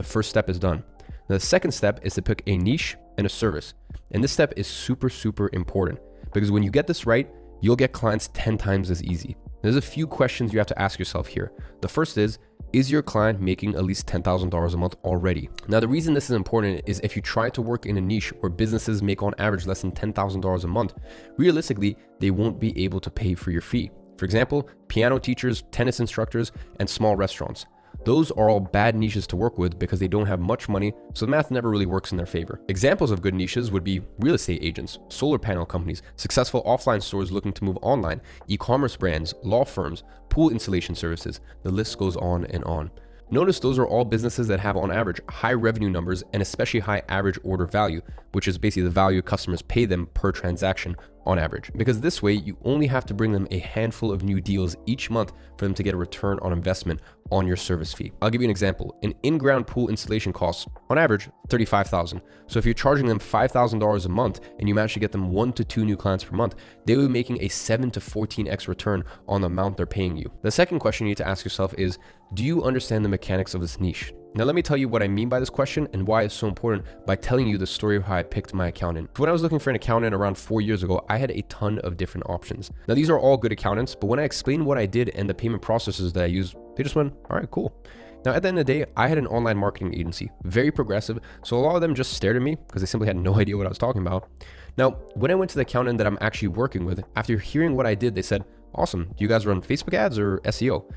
The first step is done. Now, the second step is to pick a niche and a service. And this step is super important because when you get this right, you'll get clients 10 times as easy. There's a few questions you have to ask yourself here. The first is your client making at least $10,000 a month already? Now, the reason this is important is if you try to work in a niche where businesses make on average less than $10,000 a month, realistically, they won't be able to pay for your fee. For example, piano teachers, tennis instructors, and small restaurants. Those are all bad niches to work with because they don't have much money, so the math never really works in their favor. Examples of good niches would be real estate agents, solar panel companies, successful offline stores looking to move online, e-commerce brands, law firms, pool installation services. The list goes on and on. Notice those are all businesses that have on average high revenue numbers and especially high average order value, which is basically the value customers pay them per transaction on average. Because this way, you only have to bring them a handful of new deals each month for them to get a return on investment on your service fee. I'll give you an example. An in-ground pool installation costs, on average, $35,000. So if you're charging them $5,000 a month and you manage to get them 1 to 2 new clients per month, they will be making a 7 to 14x return on the amount they're paying you. The second question you need to ask yourself is, do you understand the mechanics of this niche? Now, let me tell you what I mean by this question and why it's so important by telling you the story of how I picked my accountant. When I was looking for an accountant around 4 years ago, I had a ton of different options. Now, these are all good accountants, but when I explained what I did and the payment processes that I used, they just went, all right, cool. Now, at the end of the day, I had an online marketing agency, very progressive, so a lot of them just stared at me because they simply had no idea what I was talking about. Now, when I went to the accountant that I'm actually working with, after hearing what I did, they said, awesome, do you guys run Facebook ads or SEO?